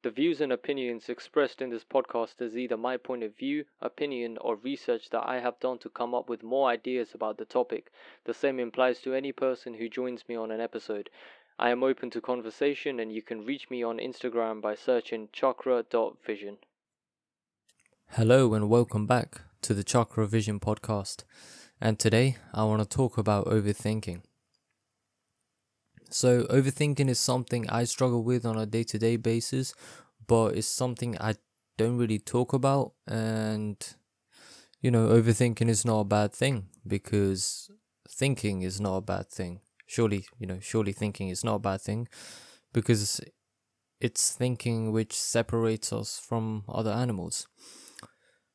The views and opinions expressed in this podcast is either my point of view, opinion, or research that I have done to come up with more ideas about the topic. The same applies to any person who joins me on an episode. I am open to conversation, and you can reach me on Instagram by searching chakra.vision. Hello and welcome back to the Chakra Vision podcast. And today I want to talk about overthinking. So overthinking is something I struggle with on a day-to-day basis, but it's something I don't really talk about. And overthinking is not a bad thing, because thinking is not a bad thing. Surely thinking is not a bad thing, because it's thinking which separates us from other animals.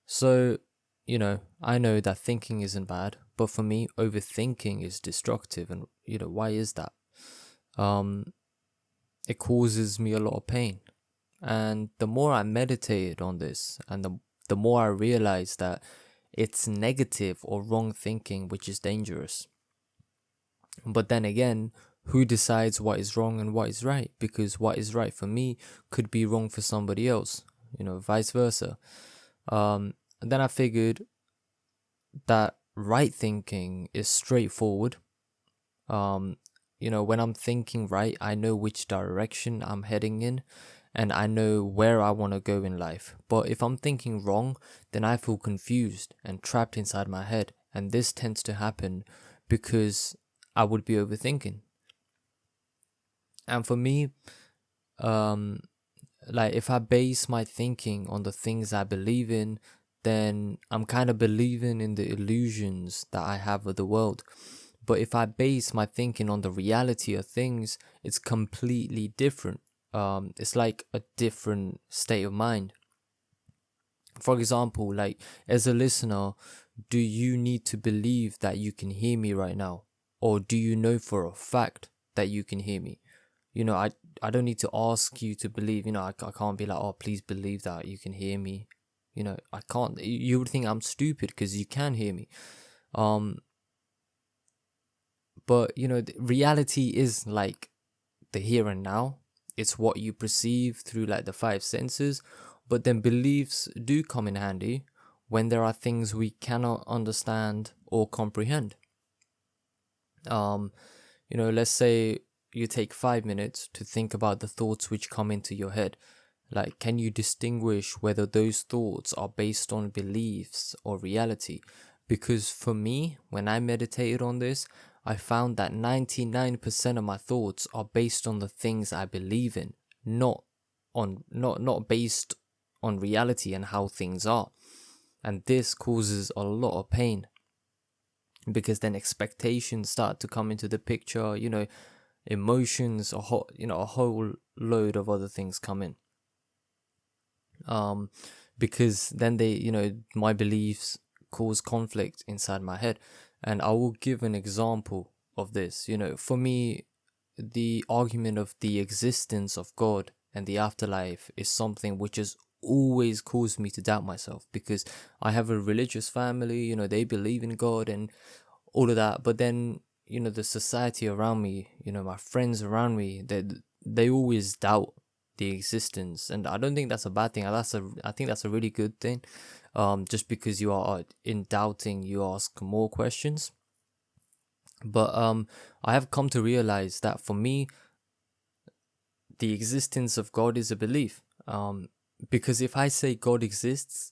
So, I know that thinking isn't bad, but for me, overthinking is destructive. And, why is that? It causes me a lot of pain. And the more I meditated on this, and the more I realized that it's negative or wrong thinking which is dangerous. But then again, who decides what is wrong and what is right? Because what is right for me could be wrong for somebody else, vice versa. And then I figured that right thinking is straightforward. When I'm thinking right, I know which direction I'm heading in, and I know where I want to go in life. But if I'm thinking wrong, then I feel confused and trapped inside my head. And this tends to happen because I would be overthinking. And for me, if I base my thinking on the things I believe in, then I'm kind of believing in the illusions that I have of the world. But if I base my thinking on the reality of things, it's completely different. It's like a different state of mind. For example, as a listener, do you need to believe that you can hear me right now? Or do you know for a fact that you can hear me? I don't need to ask you to believe. I can't be like, oh, please believe that you can hear me. I can't. You would think I'm stupid because you can hear me. But, reality is like the here and now. It's what you perceive through the five senses. But then beliefs do come in handy when there are things we cannot understand or comprehend. Let's say you take 5 minutes to think about the thoughts which come into your head. Can you distinguish whether those thoughts are based on beliefs or reality? Because for me, when I meditated on this, I found that 99% of my thoughts are based on the things I believe in, not based on reality and how things are. And this causes a lot of pain, because then expectations start to come into the picture, emotions, a whole load of other things come in. Because then my beliefs cause conflict inside my head. And I will give an example of this. For me, the argument of the existence of God and the afterlife is something which has always caused me to doubt myself, because I have a religious family, they believe in God and all of that. But then, the society around me, my friends around me, they always doubt the existence. And I don't think that's a bad thing. I think that's a really good thing. Just because you are in doubting, you ask more questions. But I have come to realize that for me, the existence of God is a belief. Because if I say God exists,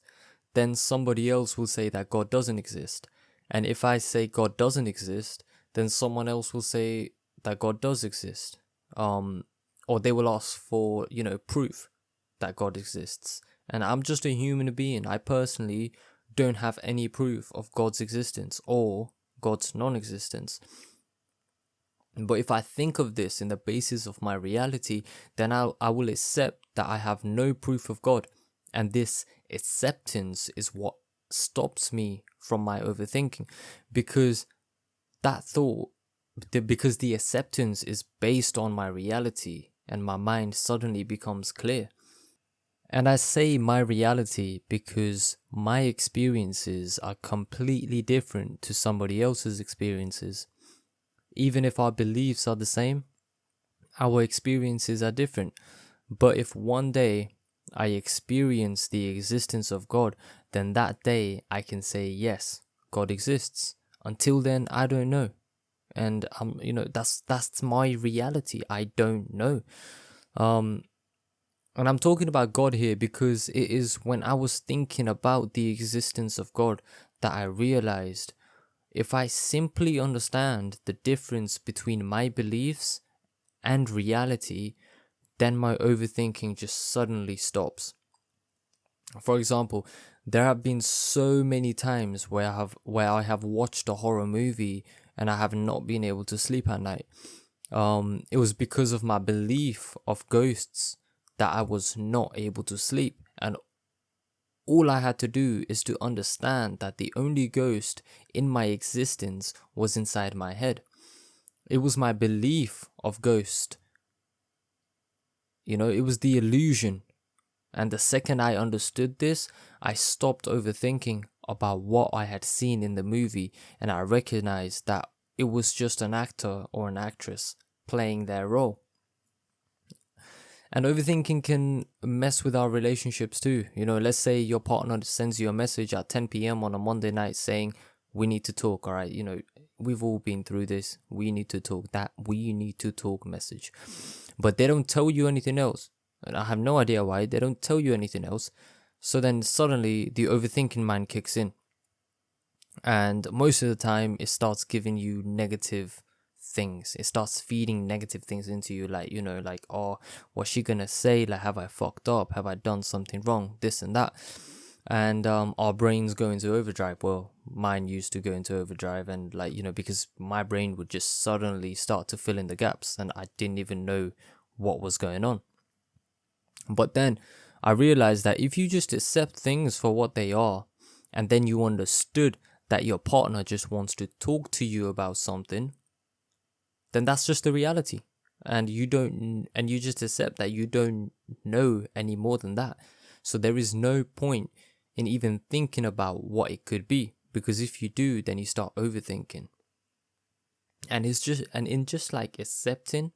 then somebody else will say that God doesn't exist. And if I say God doesn't exist, then someone else will say that God does exist. Or they will ask for, proof that God exists. And I'm just a human being. I personally don't have any proof of God's existence or God's non-existence. But if I think of this in the basis of my reality, then I will accept that I have no proof of God. And this acceptance is what stops me from my overthinking. Because the acceptance is based on my reality, and my mind suddenly becomes clear. And I say my reality because my experiences are completely different to somebody else's experiences. Even if our beliefs are the same, our experiences are different. But if one day I experience the existence of God, then that day I can say, yes, God exists. Until then, I don't know. And that's my reality. I don't know. Um and I'm talking about God here because it is when I was thinking about the existence of God that I realized if I simply understand the difference between my beliefs and reality, then my overthinking just suddenly stops. For example, there have been so many times where I have watched a horror movie and I have not been able to sleep at night. It was because of my belief of ghosts that I was not able to sleep, and all I had to do is to understand that the only ghost in my existence was inside my head. It was my belief of ghost. It was the illusion. And the second I understood this, I stopped overthinking about what I had seen in the movie, and I recognized that it was just an actor or an actress playing their role. And overthinking can mess with our relationships too. Let's say your partner sends you a message at 10 p.m. on a Monday night saying, we need to talk, all right? We've all been through this. We need to talk. That we need to talk message. But they don't tell you anything else. And I have no idea why. They don't tell you anything else. So then suddenly the overthinking mind kicks in. And most of the time it starts giving you negative things. It starts feeding negative things into you, like, oh, what's she gonna say? Like, have I fucked up? Have I done something wrong? This and that. And our brains go into overdrive. Well, mine used to go into overdrive, and because my brain would just suddenly start to fill in the gaps and I didn't even know what was going on. But then I realized that if you just accept things for what they are, and then you understood that your partner just wants to talk to you about something, then that's just the reality. And you just accept that you don't know any more than that. So there is no point in even thinking about what it could be, because if you do, then you start overthinking. And in just like accepting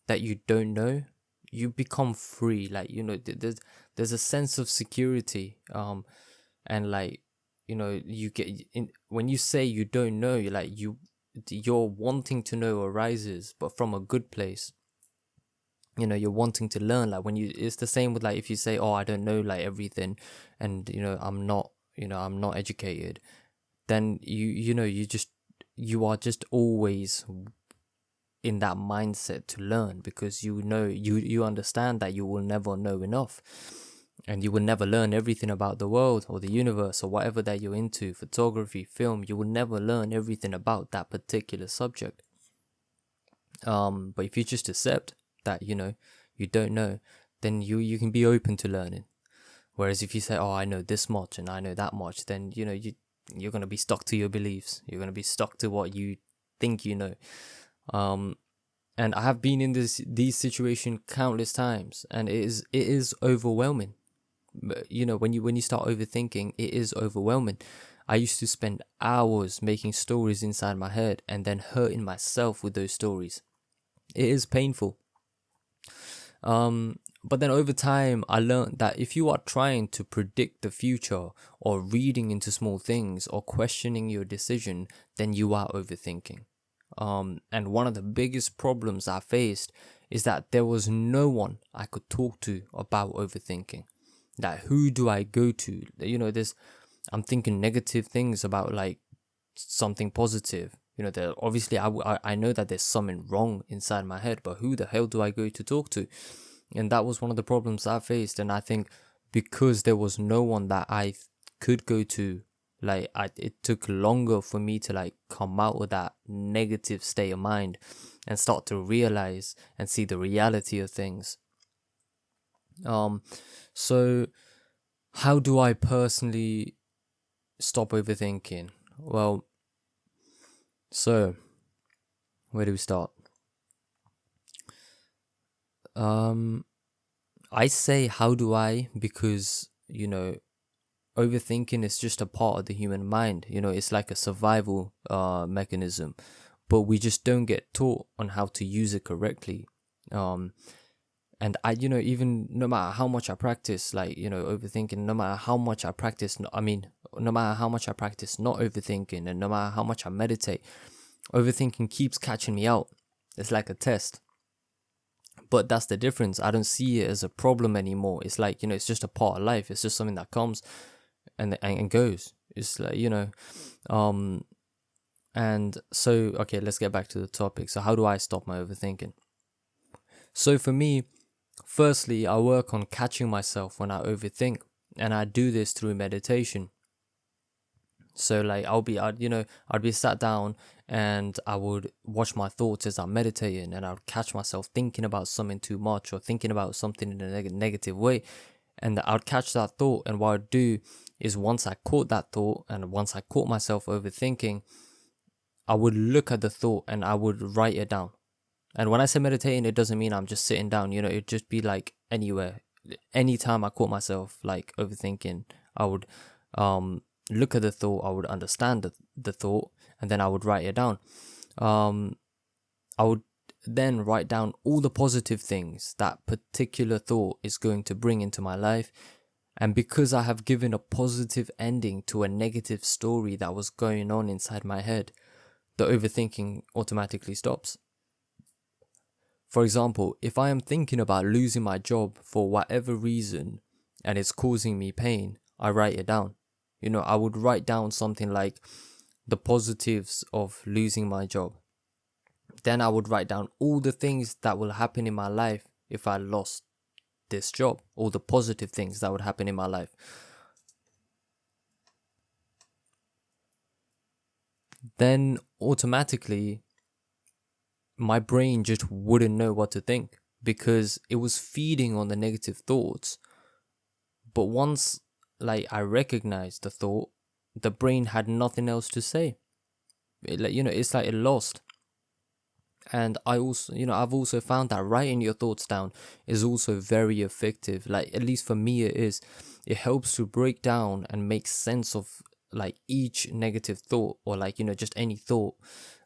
that you don't know, you become free. There's a sense of security. And you get in when you say you don't know, your wanting to know arises, but from a good place. You're wanting to learn. It's the same with if you say, oh, I don't know everything, and I'm not educated, then you are just always in that mindset to learn, because you understand that you will never know enough, and you will never learn everything about the world or the universe or whatever that you're into, photography, film. You will never learn everything about that particular subject. But if you just accept that you don't know, then you can be open to learning. Whereas if you say, oh, I know this much and I know that much, then you're going to be stuck to your beliefs. You're going to be stuck to what you think you know. And I have been in these situations countless times, and it is overwhelming. But, when you start overthinking, it is overwhelming. I used to spend hours making stories inside my head and then hurting myself with those stories. It is painful. But then over time, I learned that if you are trying to predict the future, or reading into small things, or questioning your decision, then you are overthinking. And one of the biggest problems I faced is that there was no one I could talk to about overthinking. Who do I go to? I'm thinking negative things about something positive. There obviously I know that there's something wrong inside my head, but who the hell do I go to talk to? And that was one of the problems I faced. And I think because there was no one that I could go to, it took longer for me to come out of that negative state of mind and start to realize and see the reality of things. So how do I personally stop overthinking? Well, so where do we start? I say how do I because overthinking is just a part of the human mind. It's like a survival mechanism, but we just don't get taught on how to use it correctly. And I, even no matter how much I practice, like, overthinking, no matter how much I practice, no matter how much I practice not overthinking, and no matter how much I meditate, overthinking keeps catching me out. It's like a test. But that's the difference. I don't see it as a problem anymore. It's like, it's just a part of life. It's just something that comes and goes. It's like, and so, okay, let's get back to the topic. So how do I stop my overthinking? So for me, firstly, I work on catching myself when I overthink, and I do this through meditation. So like I'd be sat down and I would watch my thoughts as I'm meditating, and I would catch myself thinking about something too much or thinking about something in a negative way. And I'd catch that thought, and what I'd do is, once I caught that thought and once I caught myself overthinking, I would look at the thought and I would write it down. And when I say meditating, it doesn't mean I'm just sitting down, it'd just be like anywhere. Anytime I caught myself like overthinking, I would look at the thought, I would understand the thought, and then I would write it down. I would then write down all the positive things that particular thought is going to bring into my life. And because I have given a positive ending to a negative story that was going on inside my head, the overthinking automatically stops. For example, if I am thinking about losing my job for whatever reason and it's causing me pain, I write it down. I would write down something like the positives of losing my job. Then I would write down all the things that will happen in my life if I lost this job, all the positive things that would happen in my life. Then automatically, my brain just wouldn't know what to think because it was feeding on the negative thoughts. But once I recognized the thought, the brain had nothing else to say. It's like it lost. And I've also found that writing your thoughts down is also very effective. Like, at least for me, it is. It helps to break down and make sense of each negative thought, or just any thought.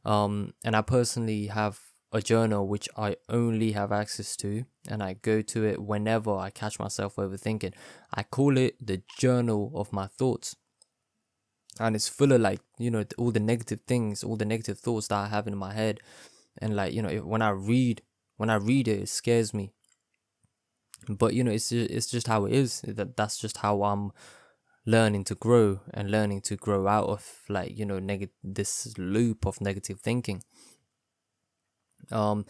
And I personally have a journal which I only have access to, and I go to it whenever I catch myself overthinking. I call it the journal of my thoughts. And it's full of all the negative things, all the negative thoughts that I have in my head. And when I read it, it scares me. But it's just how it is. That's just how I'm learning to grow and learning to grow out of this loop of negative thinking. And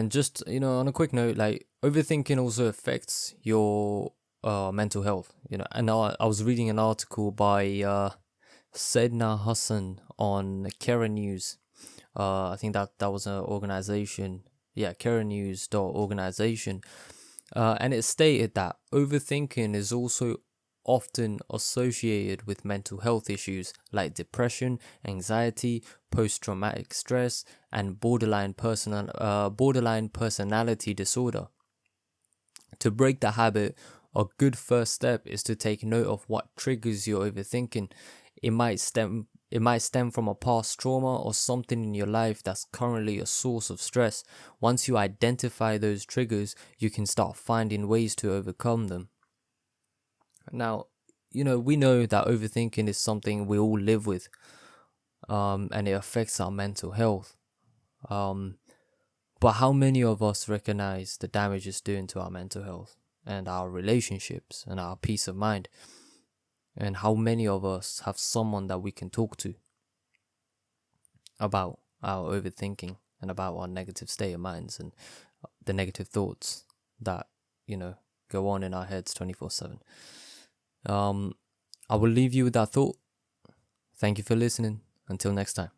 just on a quick note, overthinking also affects your mental health. And I was reading an article by Sedna Hassan on Kera News. I think that was an organization. Yeah, KeraNews.organization. And it stated that overthinking is also often associated with mental health issues like depression, anxiety, post-traumatic stress, and borderline personality disorder. To break the habit, a good first step is to take note of what triggers your overthinking. It might stem from a past trauma or something in your life that's currently a source of stress. Once you identify those triggers, you can start finding ways to overcome them. Now, we know that overthinking is something we all live with, and it affects our mental health. But how many of us recognize the damage it's doing to our mental health and our relationships and our peace of mind? And how many of us have someone that we can talk to about our overthinking and about our negative state of minds and the negative thoughts that, go on in our heads 24/7? I will leave you with that thought. Thank you for listening. Until next time.